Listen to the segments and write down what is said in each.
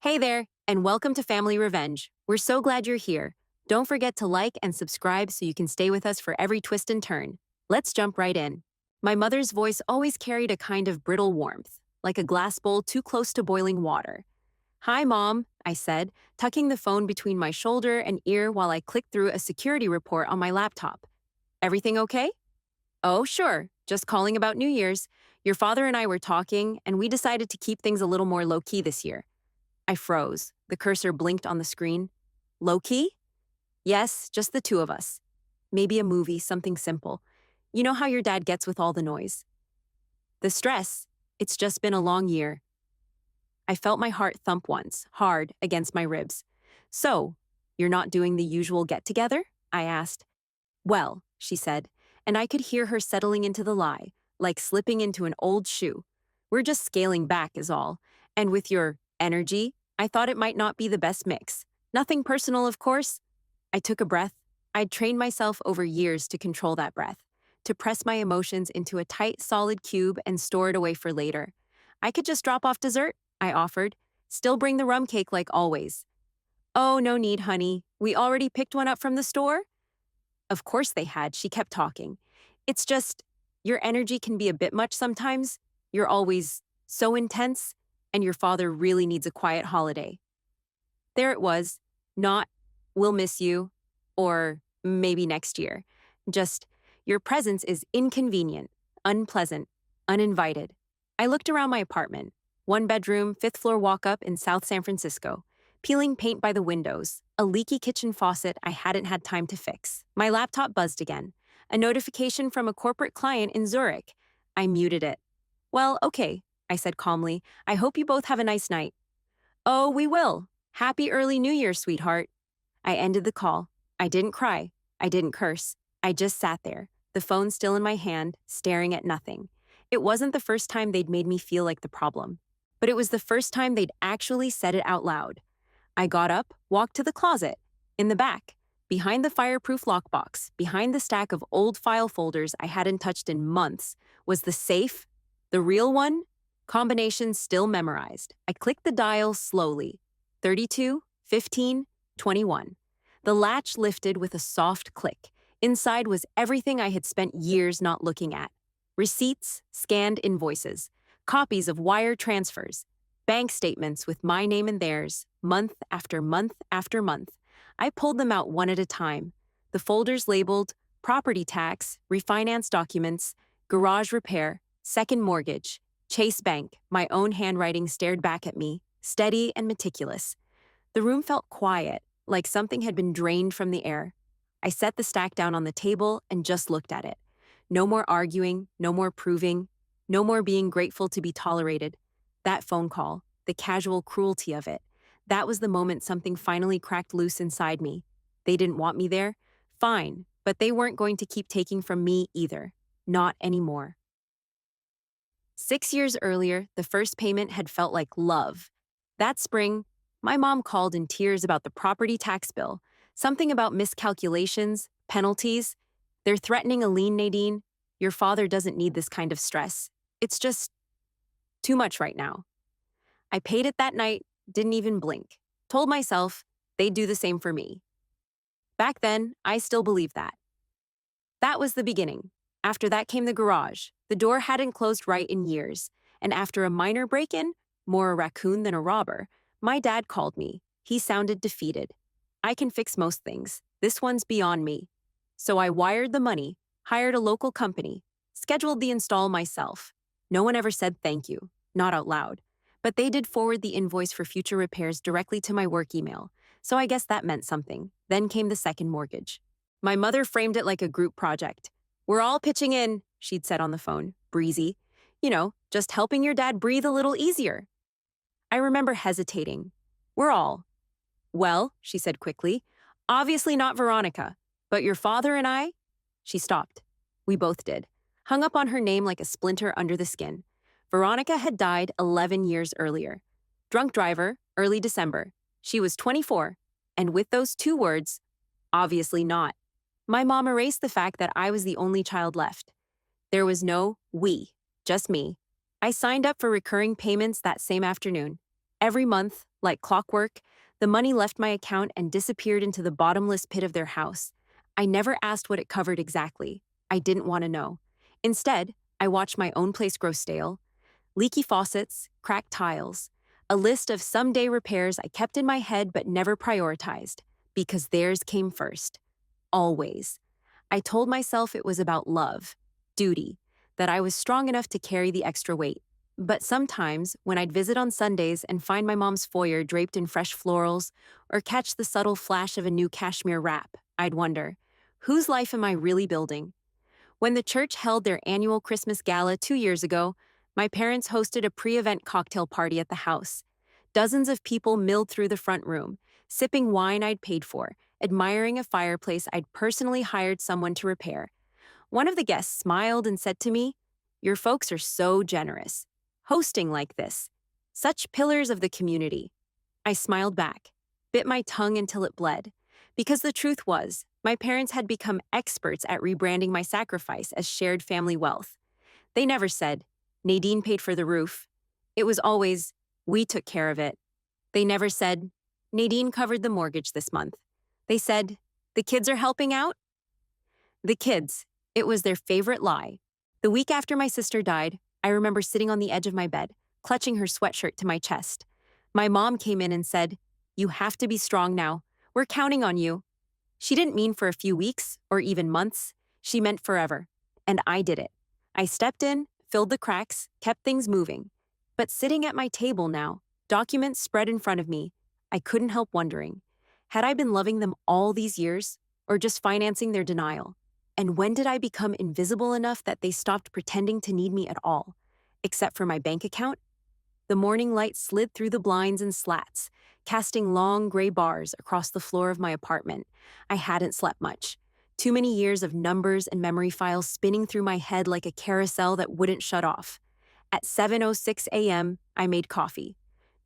Hey there, and welcome to Family Revenge. We're so glad you're here. Don't forget to like and subscribe so you can stay with us for every twist and turn. Let's jump right in. My mother's voice always carried a kind of brittle warmth, like a glass bowl too close to boiling water. Hi, Mom, I said, tucking the phone between my shoulder and ear while I clicked through a security report on my laptop. Everything okay? Oh, sure. Just calling about New Year's. Your father and I were talking, and we decided to keep things a little more low key this year. I froze. The cursor blinked on the screen. Low key? Yes, just the two of us. Maybe a movie, something simple. You know how your dad gets with all the noise. The stress, it's just been a long year. I felt my heart thump once, hard, against my ribs. So, you're not doing the usual get together? I asked. Well, she said, and I could hear her settling into the lie, like slipping into an old shoe. We're just scaling back, is all. And with your energy, I thought it might not be the best mix. Nothing personal, of course. I took a breath. I'd trained myself over years to control that breath, to press my emotions into a tight, solid cube and store it away for later. I could just drop off dessert, I offered. Still bring the rum cake like always. Oh, no need, honey. We already picked one up from the store? Of course they had, she kept talking. It's just, your energy can be a bit much sometimes. You're always so intense, and your father really needs a quiet holiday. There it was, not, we'll miss you, or maybe next year. Just, your presence is inconvenient, unpleasant, uninvited. I looked around my apartment, one bedroom, fifth floor walk up in South San Francisco, peeling paint by the windows, a leaky kitchen faucet I hadn't had time to fix. My laptop buzzed again, a notification from a corporate client in Zurich. I muted it. Well, okay, I said calmly. I hope you both have a nice night. Oh, we will. Happy early New Year, sweetheart. I ended the call. I didn't cry. I didn't curse. I just sat there, the phone still in my hand, staring at nothing. It wasn't the first time they'd made me feel like the problem, but it was the first time they'd actually said it out loud. I got up, walked to the closet. In the back, behind the fireproof lockbox, behind the stack of old file folders I hadn't touched in months, was the safe, the real one, combination still memorized. I clicked the dial slowly. 32, 15, 21. The latch lifted with a soft click. Inside was everything I had spent years not looking at. Receipts, scanned invoices, copies of wire transfers, bank statements with my name and theirs, month after month after month. I pulled them out one at a time. The folders labeled property tax, refinance documents, garage repair, second mortgage, Chase Bank. My own handwriting stared back at me, steady and meticulous. The room felt quiet, like something had been drained from the air. I set the stack down on the table and just looked at it. No more arguing, no more proving, no more being grateful to be tolerated. That phone call, the casual cruelty of it, that was the moment something finally cracked loose inside me. They didn't want me there? Fine, but they weren't going to keep taking from me either. Not anymore. 6 years earlier, the first payment had felt like love. That spring, my mom called in tears about the property tax bill, something about miscalculations, penalties. They're threatening a lien, Nadine. Your father doesn't need this kind of stress. It's just too much right now. I paid it that night, didn't even blink. Told myself they'd do the same for me. Back then, I still believed that. That was the beginning. After that came the garage. The door hadn't closed right in years, and after a minor break-in, more a raccoon than a robber, my dad called me. He sounded defeated. I can fix most things. This one's beyond me. So I wired the money, hired a local company, scheduled the install myself. No one ever said thank you, not out loud. But they did forward the invoice for future repairs directly to my work email, so I guess that meant something. Then came the second mortgage. My mother framed it like a group project. We're all pitching in, she'd said on the phone, breezy. You know, just helping your dad breathe a little easier. I remember hesitating. We're all. Well, she said quickly, obviously not Veronica, but your father and I? She stopped. We both did. Hung up on her name like a splinter under the skin. Veronica had died 11 years earlier. Drunk driver, early December. She was 24, and with those two words, obviously not. My mom erased the fact that I was the only child left. There was no we, just me. I signed up for recurring payments that same afternoon. Every month, like clockwork, the money left my account and disappeared into the bottomless pit of their house. I never asked what it covered exactly. I didn't want to know. Instead, I watched my own place grow stale. Leaky faucets, cracked tiles, a list of someday repairs I kept in my head but never prioritized, because theirs came first. Always. I told myself it was about love, duty, that I was strong enough to carry the extra weight. But sometimes, when I'd visit on Sundays and find my mom's foyer draped in fresh florals, or catch the subtle flash of a new cashmere wrap, I'd wonder, whose life am I really building? When the church held their annual Christmas gala 2 years ago, my parents hosted a pre-event cocktail party at the house. Dozens of people milled through the front room, sipping wine I'd paid for, admiring a fireplace I'd personally hired someone to repair. One of the guests smiled and said to me, "Your folks are so generous. Hosting like this. Such pillars of the community." I smiled back, bit my tongue until it bled, because the truth was, my parents had become experts at rebranding my sacrifice as shared family wealth. They never said, "Nadine paid for the roof." It was always, "We took care of it." They never said, "Nadine covered the mortgage this month." They said, "The kids are helping out?" The kids. It was their favorite lie. The week after my sister died, I remember sitting on the edge of my bed, clutching her sweatshirt to my chest. My mom came in and said, "You have to be strong now. We're counting on you." She didn't mean for a few weeks or even months. She meant forever. And I did it. I stepped in, filled the cracks, kept things moving. But sitting at my table now, documents spread in front of me, I couldn't help wondering, had I been loving them all these years, or just financing their denial? And when did I become invisible enough that they stopped pretending to need me at all? Except for my bank account? The morning light slid through the blinds and slats, casting long gray bars across the floor of my apartment. I hadn't slept much. Too many years of numbers and memory files spinning through my head like a carousel that wouldn't shut off. At 7:06 a.m., I made coffee.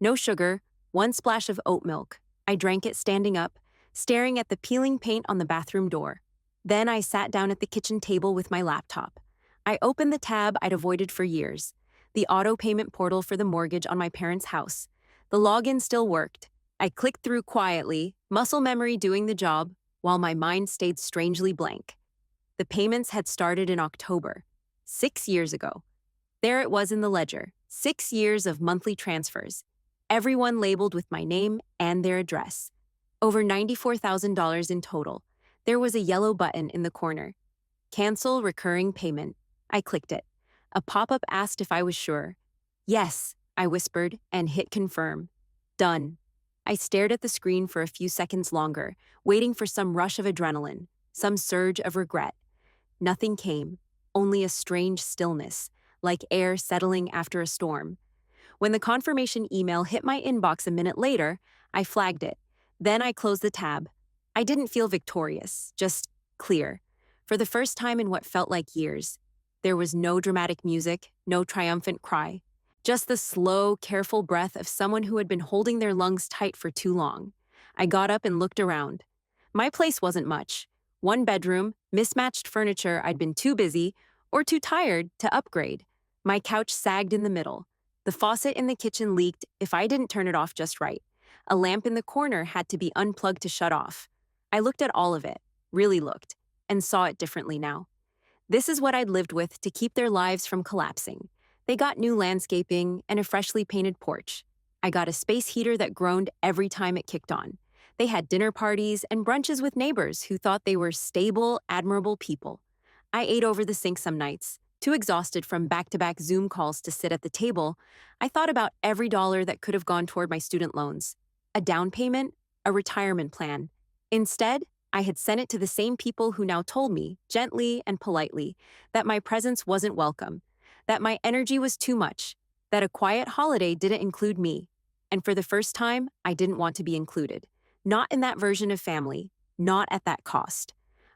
No sugar, one splash of oat milk. I drank it standing up, staring at the peeling paint on the bathroom door. Then I sat down at the kitchen table with my laptop. I opened the tab I'd avoided for years, the auto payment portal for the mortgage on my parents' house. The login still worked. I clicked through quietly, muscle memory doing the job, while my mind stayed strangely blank. The payments had started in October, 6 years ago. There it was in the ledger, 6 years of monthly transfers, everyone labeled with my name and their address. Over $94,000 in total. There was a yellow button in the corner. Cancel recurring payment. I clicked it. A pop-up asked if I was sure. "Yes," I whispered and hit confirm. Done. I stared at the screen for a few seconds longer, waiting for some rush of adrenaline, some surge of regret. Nothing came, only a strange stillness, like air settling after a storm. When the confirmation email hit my inbox a minute later, I flagged it. Then I closed the tab. I didn't feel victorious, just clear. For the first time in what felt like years, there was no dramatic music, no triumphant cry. Just the slow, careful breath of someone who had been holding their lungs tight for too long. I got up and looked around. My place wasn't much. One bedroom, mismatched furniture I'd been too busy or too tired to upgrade. My couch sagged in the middle. The faucet in the kitchen leaked if I didn't turn it off just right. A lamp in the corner had to be unplugged to shut off. I looked at all of it, really looked, and saw it differently now. This is what I'd lived with to keep their lives from collapsing. They got new landscaping and a freshly painted porch. I got a space heater that groaned every time it kicked on. They had dinner parties and brunches with neighbors who thought they were stable, admirable people. I ate over the sink some nights, too exhausted from back-to-back Zoom calls to sit at the table. I thought about every dollar that could have gone toward my student loans. A down payment, a retirement plan. Instead, I had sent it to the same people who now told me, gently and politely, that my presence wasn't welcome, that my energy was too much, that a quiet holiday didn't include me. And for the first time, I didn't want to be included. Not in that version of family, not at that cost.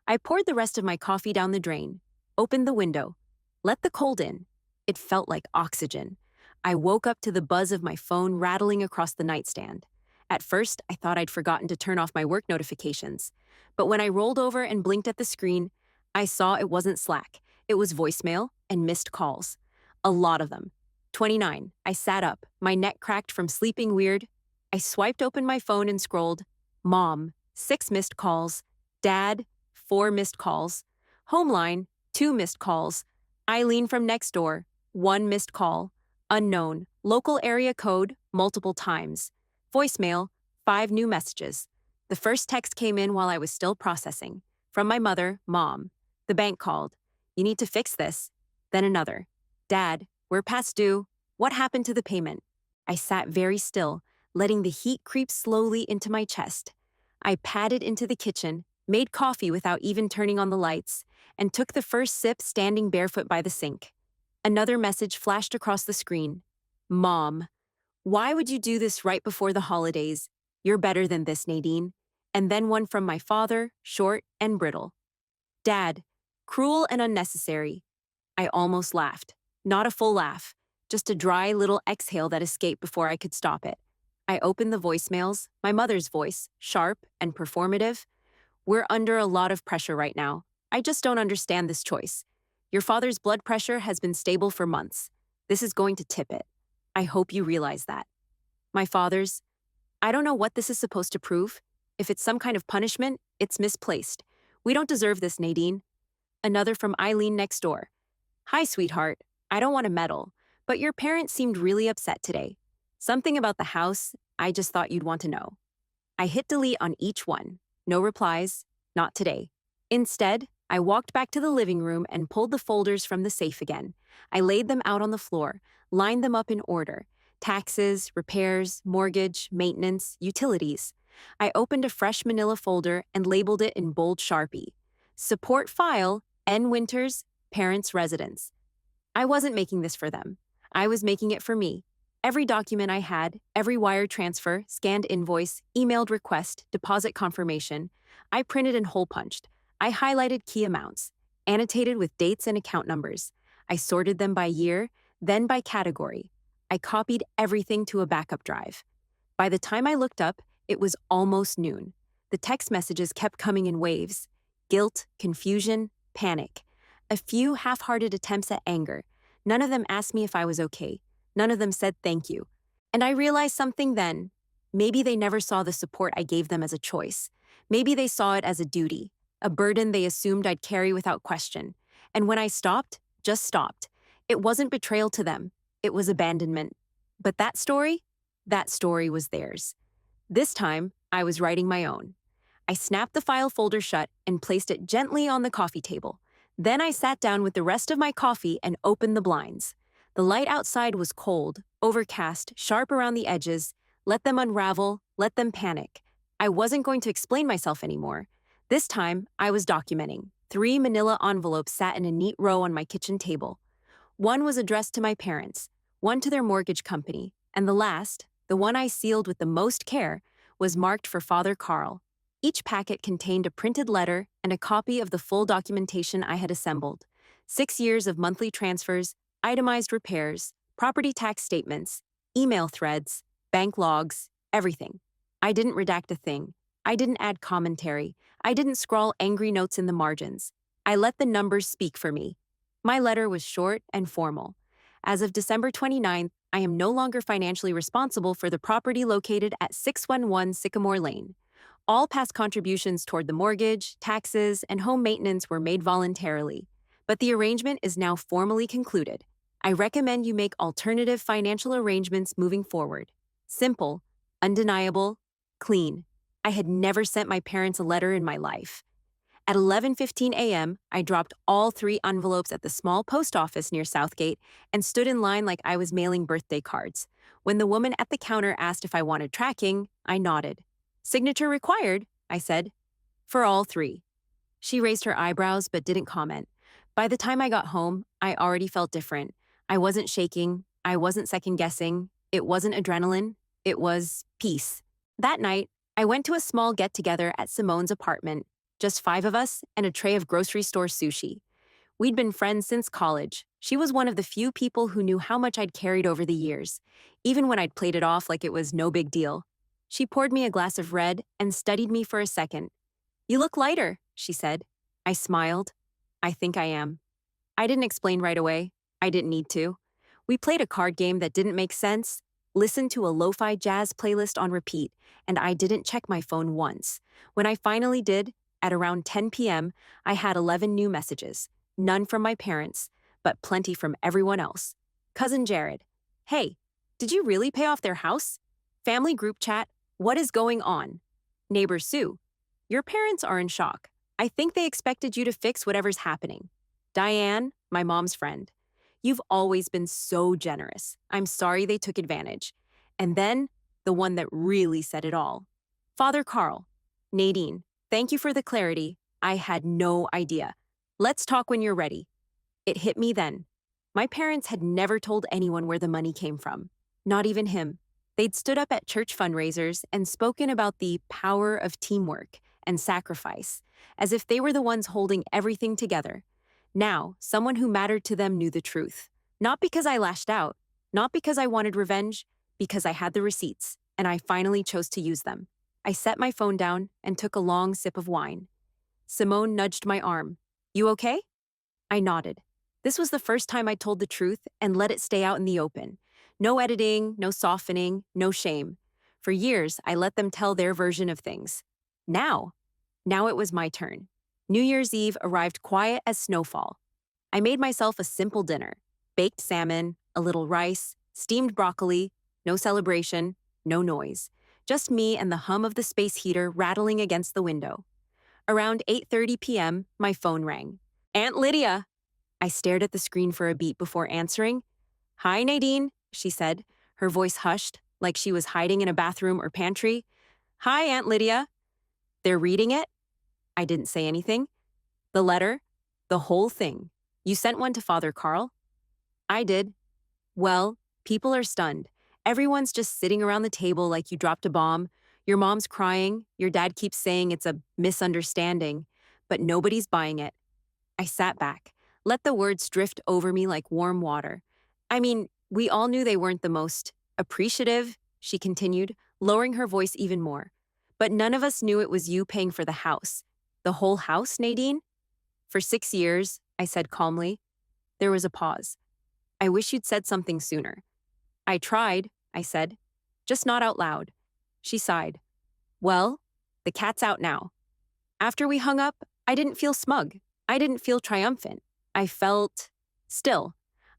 I poured the rest of my coffee down the drain, opened the window, let the cold in. It felt like oxygen. I woke up to the buzz of my phone rattling across the nightstand. At first, I thought I'd forgotten to turn off my work notifications. But when I rolled over and blinked at the screen, I saw it wasn't Slack. It was voicemail and missed calls. A lot of them. 29. I sat up, my neck cracked from sleeping weird. I swiped open my phone and scrolled. Mom, 6 missed calls. Dad, 4 missed calls. Homeline, 2 missed calls. Eileen from next door, 1 missed call. Unknown, local area code, multiple times. Voicemail, 5 new messages. The first text came in while I was still processing. From my mother, Mom. The bank called. You need to fix this. Then another. Dad, we're past due. What happened to the payment? I sat very still, letting the heat creep slowly into my chest. I padded into the kitchen, made coffee without even turning on the lights, and took the first sip standing barefoot by the sink. Another message flashed across the screen. Mom, why would you do this right before the holidays? You're better than this, Nadine. And then one from my father, short and brittle. Dad, cruel and unnecessary. I almost laughed. Not a full laugh, just a dry little exhale that escaped before I could stop it. I opened the voicemails, my mother's voice, sharp and performative. We're under a lot of pressure right now. I just don't understand this choice. Your father's blood pressure has been stable for months. This is going to tip it. I hope you realize that. My father's, I don't know what this is supposed to prove. If it's some kind of punishment, it's misplaced. We don't deserve this, Nadine. Another from Eileen next door. Hi, sweetheart. I don't want to meddle, but your parents seemed really upset today. Something about the house, I just thought you'd want to know. I hit delete on each one. No replies, not today. Instead, I walked back to the living room and pulled the folders from the safe again. I laid them out on the floor, lined them up in order. Taxes, repairs, mortgage, maintenance, utilities. I opened a fresh manila folder and labeled it in bold Sharpie. Support file, N. Winters, parents' residence. I wasn't making this for them. I was making it for me. Every document I had, every wire transfer, scanned invoice, emailed request, deposit confirmation, I printed and hole punched. I highlighted key amounts, annotated with dates and account numbers. I sorted them by year, then by category. I copied everything to a backup drive. By the time I looked up, it was almost noon. The text messages kept coming in waves. Guilt, confusion, panic. A few half-hearted attempts at anger. None of them asked me if I was okay. None of them said thank you. And I realized something then. Maybe they never saw the support I gave them as a choice. Maybe they saw it as a duty, a burden they assumed I'd carry without question. And when I stopped, just stopped, it wasn't betrayal to them. It was abandonment. But that story was theirs. This time, I was writing my own. I snapped the file folder shut and placed it gently on the coffee table. Then I sat down with the rest of my coffee and opened the blinds. The light outside was cold, overcast, sharp around the edges. Let them unravel, let them panic. I wasn't going to explain myself anymore. This time, I was documenting. 3 manila envelopes sat in a neat row on my kitchen table. One was addressed to my parents, one to their mortgage company, and the last, the one I sealed with the most care, was marked for Father Carl. Each packet contained a printed letter and a copy of the full documentation I had assembled. 6 years of monthly transfers, itemized repairs, property tax statements, email threads, bank logs, everything. I didn't redact a thing. I didn't add commentary. I didn't scrawl angry notes in the margins. I let the numbers speak for me. My letter was short and formal. As of December 29th, I am no longer financially responsible for the property located at 611 Sycamore Lane. All past contributions toward the mortgage, taxes, and home maintenance were made voluntarily. But the arrangement is now formally concluded. I recommend you make alternative financial arrangements moving forward. Simple, undeniable, clean. I had never sent my parents a letter in my life. At 11:15 a.m., I dropped all 3 envelopes at the small post office near Southgate and stood in line like I was mailing birthday cards. When the woman at the counter asked if I wanted tracking, I nodded. Signature required, I said. For all 3. She raised her eyebrows but didn't comment. By the time I got home, I already felt different. I wasn't shaking. I wasn't second-guessing. It wasn't adrenaline. It was peace. That night, I went to a small get-together at Simone's apartment. Just 5 of us and a tray of grocery store sushi. We'd been friends since college. She was one of the few people who knew how much I'd carried over the years, even when I'd played it off like it was no big deal. She poured me a glass of red and studied me for a second. You look lighter, she said. I smiled. I think I am. I didn't explain right away. I didn't need to. We played a card game that didn't make sense, listened to a lo-fi jazz playlist on repeat, and I didn't check my phone once. When I finally did, at around 10 p.m., I had 11 new messages. None from my parents, but plenty from everyone else. Cousin Jared. Hey, did you really pay off their house? Family group chat. What is going on? Neighbor Sue. Your parents are in shock. I think they expected you to fix whatever's happening. Diane, my mom's friend. You've always been so generous. I'm sorry they took advantage. And then, the one that really said it all. Father Carl. Nadine, thank you for the clarity. I had no idea. Let's talk when you're ready. It hit me then. My parents had never told anyone where the money came from. Not even him. They'd stood up at church fundraisers and spoken about the power of teamwork and sacrifice, as if they were the ones holding everything together. Now, someone who mattered to them knew the truth. Not because I lashed out, not because I wanted revenge, because I had the receipts, and I finally chose to use them. I set my phone down and took a long sip of wine. Simone nudged my arm. You okay? I nodded. This was the first time I told the truth and let it stay out in the open. No editing, no softening, no shame. For years, I let them tell their version of things. Now it was my turn. New Year's Eve arrived quiet as snowfall. I made myself a simple dinner. Baked salmon, a little rice, steamed broccoli, no celebration, no noise. Just me and the hum of the space heater rattling against the window. Around 8:30 p.m., my phone rang. Aunt Lydia! I stared at the screen for a beat before answering. Hi, Nadine, she said, her voice hushed, like she was hiding in a bathroom or pantry. Hi, Aunt Lydia. They're reading it? I didn't say anything. The letter? The whole thing. You sent one to Father Carl? I did. Well, people are stunned. Everyone's just sitting around the table like you dropped a bomb. Your mom's crying. Your dad keeps saying it's a misunderstanding. But nobody's buying it. I sat back, let the words drift over me like warm water. I mean, we all knew they weren't the most appreciative, she continued, lowering her voice even more. But none of us knew it was you paying for the house. The whole house, Nadine? For 6 years, I said calmly. There was a pause. I wish you'd said something sooner. I tried, I said, just not out loud. She sighed. Well, the cat's out now. After we hung up, I didn't feel smug. I didn't feel triumphant. I felt still.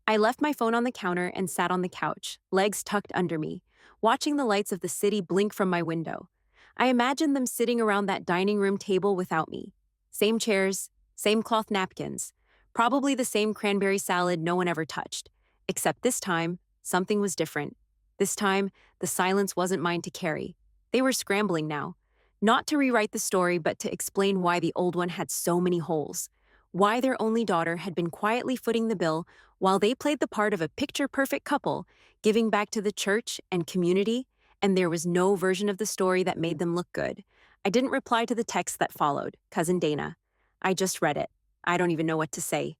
I left my phone on the counter and sat on the couch, legs tucked under me, watching the lights of the city blink from my window. I imagined them sitting around that dining room table without me. Same chairs, same cloth napkins, probably the same cranberry salad no one ever touched. Except this time, something was different. This time, the silence wasn't mine to carry. They were scrambling now. Not to rewrite the story, but to explain why the old one had so many holes. Why their only daughter had been quietly footing the bill while they played the part of a picture-perfect couple, giving back to the church and community, and there was no version of the story that made them look good. I didn't reply to the text that followed, Cousin Dana. I just read it. I don't even know what to say.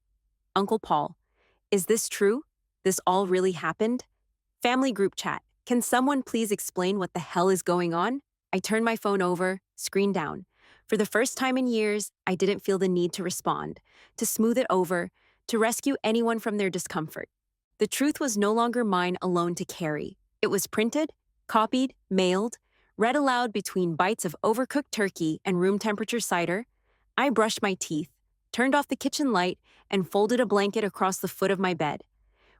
Uncle Paul, is this true? This all really happened? Family group chat. Can someone please explain what the hell is going on? I turned my phone over, screen down. For the first time in years, I didn't feel the need to respond, to smooth it over, to rescue anyone from their discomfort. The truth was no longer mine alone to carry. It was printed, copied, mailed, read aloud between bites of overcooked turkey and room temperature cider. I brushed my teeth, turned off the kitchen light, and folded a blanket across the foot of my bed.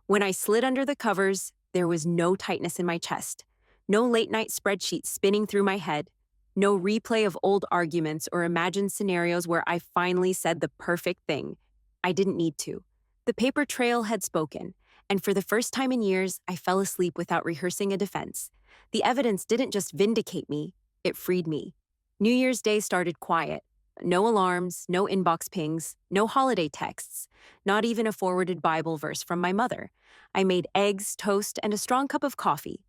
When I slid under the covers, there was no tightness in my chest, no late-night spreadsheets spinning through my head, no replay of old arguments or imagined scenarios where I finally said the perfect thing. I didn't need to. The paper trail had spoken, and for the first time in years, I fell asleep without rehearsing a defense. The evidence didn't just vindicate me, it freed me. New Year's Day started quiet. No alarms, no inbox pings, no holiday texts, not even a forwarded Bible verse from my mother. I made eggs, toast, and a strong cup of coffee.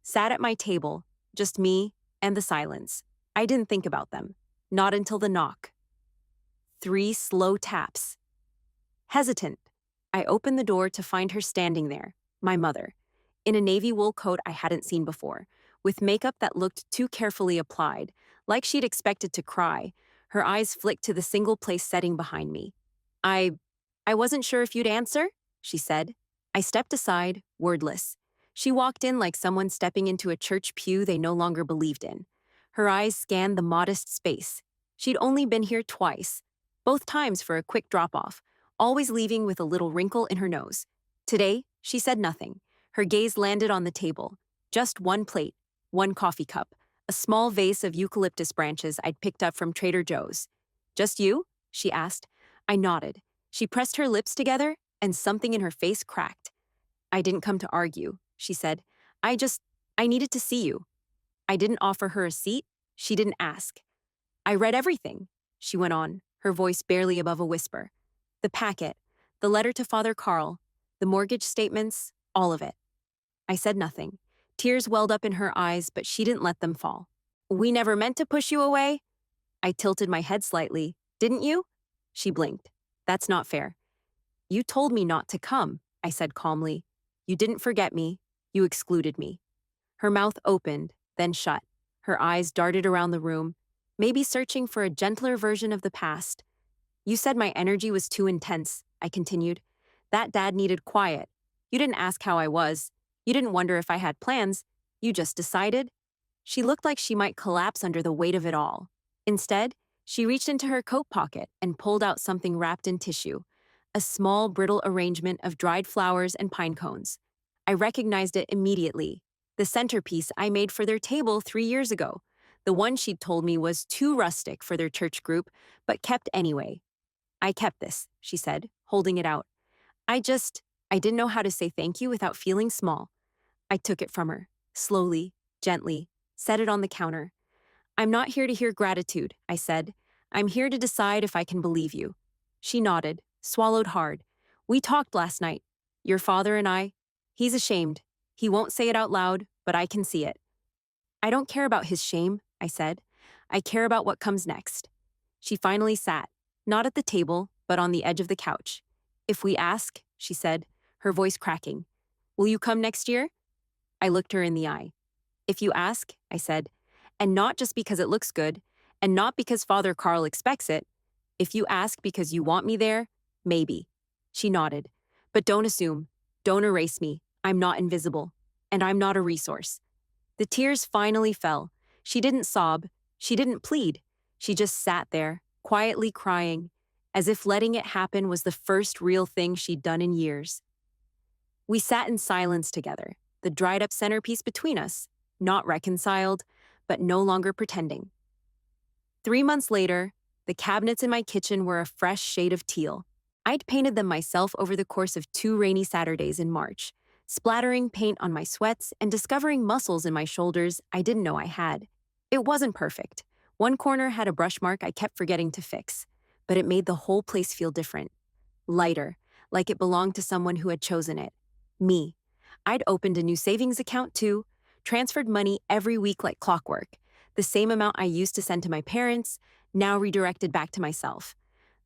Sat at my table, just me and the silence. I didn't think about them. Not until the knock. 3 slow taps. Hesitant, I opened the door to find her standing there, my mother, in a navy wool coat I hadn't seen before, with makeup that looked too carefully applied, like she'd expected to cry. Her eyes flicked to the single-place setting behind me. I wasn't sure if you'd answer, she said. I stepped aside, wordless. She walked in like someone stepping into a church pew they no longer believed in. Her eyes scanned the modest space. She'd only been here twice, both times for a quick drop-off, always leaving with a little wrinkle in her nose. Today, she said nothing. Her gaze landed on the table. Just one plate, one coffee cup, a small vase of eucalyptus branches I'd picked up from Trader Joe's. "Just you?" she asked. I nodded. She pressed her lips together, and something in her face cracked. "I didn't come to argue," she said. I needed to see you." I didn't offer her a seat. She didn't ask. "I read everything," she went on, her voice barely above a whisper. "The packet, the letter to Father Carl, the mortgage statements, all of it." I said nothing. Tears welled up in her eyes, but she didn't let them fall. "We never meant to push you away?" I tilted my head slightly. "Didn't you?" She blinked. "That's not fair." "You told me not to come," I said calmly. "You didn't forget me. You excluded me." Her mouth opened, then shut. Her eyes darted around the room, maybe searching for a gentler version of the past. "You said my energy was too intense," I continued. "That dad needed quiet. You didn't ask how I was. You didn't wonder if I had plans. You just decided." She looked like she might collapse under the weight of it all. Instead, she reached into her coat pocket and pulled out something wrapped in tissue, a small, brittle arrangement of dried flowers and pine cones. I recognized it immediately. The centerpiece I made for their table 3 years ago. The one she'd told me was too rustic for their church group, but kept anyway. "I kept this," she said, holding it out. I didn't know how to say thank you without feeling small. I took it from her, slowly, gently, set it on the counter. "I'm not here to hear gratitude," I said. "I'm here to decide if I can believe you." She nodded, swallowed hard. "We talked last night. Your father and I. He's ashamed. He won't say it out loud, but I can see it." "I don't care about his shame," I said. "I care about what comes next." She finally sat, not at the table, but on the edge of the couch. "If we ask," she said, her voice cracking, "will you come next year?" I looked her in the eye. "If you ask," I said, "and not just because it looks good, and not because Father Carl expects it. If you ask because you want me there, maybe." She nodded. "But don't assume. Don't erase me. I'm not invisible. And I'm not a resource." The tears finally fell. She didn't sob. She didn't plead. She just sat there, quietly crying, as if letting it happen was the first real thing she'd done in years. We sat in silence together, the dried-up centerpiece between us, not reconciled, but no longer pretending. 3 months later, the cabinets in my kitchen were a fresh shade of teal. I'd painted them myself over the course of 2 rainy Saturdays in March, splattering paint on my sweats and discovering muscles in my shoulders I didn't know I had. It wasn't perfect. One corner had a brush mark I kept forgetting to fix, but it made the whole place feel different. Lighter, like it belonged to someone who had chosen it. Me. I'd opened a new savings account too, transferred money every week like clockwork. The same amount I used to send to my parents, now redirected back to myself.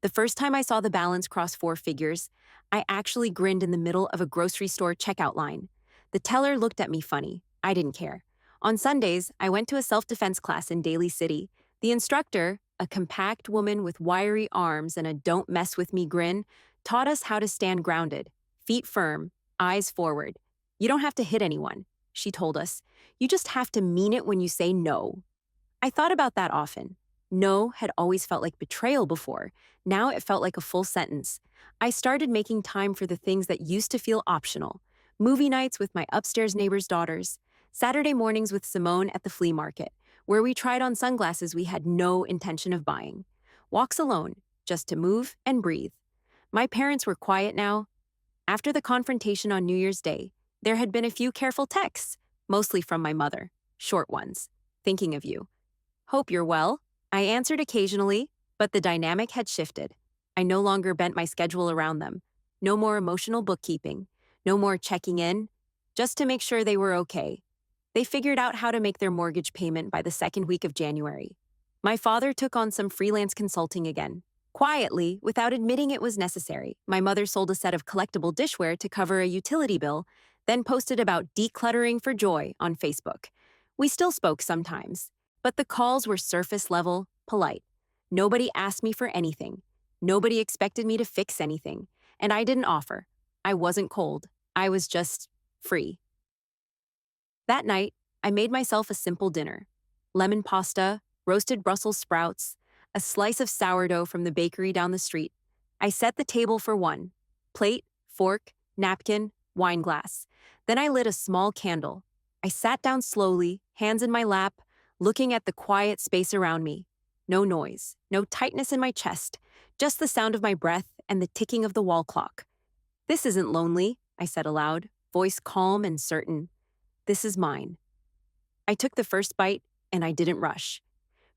The first time I saw the balance cross 4 figures, I actually grinned in the middle of a grocery store checkout line. The teller looked at me funny. I didn't care. On Sundays, I went to a self-defense class in Daly City. The instructor, a compact woman with wiry arms and a "don't mess with me" grin, taught us how to stand grounded, feet firm, eyes forward. "You don't have to hit anyone," she told us. "You just have to mean it when you say no." I thought about that often. No had always felt like betrayal before. Now it felt like a full sentence. I started making time for the things that used to feel optional. Movie nights with my upstairs neighbor's daughters. Saturday mornings with Simone at the flea market, where we tried on sunglasses we had no intention of buying. Walks alone, just to move and breathe. My parents were quiet now. After the confrontation on New Year's Day, there had been a few careful texts, mostly from my mother, short ones. "Thinking of you. Hope you're well." I answered occasionally, but the dynamic had shifted. I no longer bent my schedule around them. No more emotional bookkeeping. No more checking in, just to make sure they were okay. They figured out how to make their mortgage payment by the second week of January. My father took on some freelance consulting again. Quietly, without admitting it was necessary, my mother sold a set of collectible dishware to cover a utility bill, then posted about decluttering for joy on Facebook. We still spoke sometimes, but the calls were surface level, polite. Nobody asked me for anything. Nobody expected me to fix anything, and I didn't offer. I wasn't cold. I was just free. That night, I made myself a simple dinner: lemon pasta, roasted Brussels sprouts, a slice of sourdough from the bakery down the street. I set the table for one: plate, fork, napkin, wine glass. Then I lit a small candle. I sat down slowly, hands in my lap, looking at the quiet space around me. No noise, no tightness in my chest, just the sound of my breath and the ticking of the wall clock. "This isn't lonely," I said aloud, voice calm and certain. "This is mine." I took the first bite, and I didn't rush.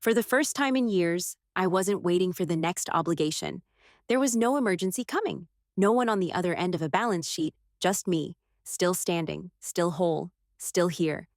For the first time in years, I wasn't waiting for the next obligation. There was no emergency coming, no one on the other end of a balance sheet, just me, still standing, still whole, still here.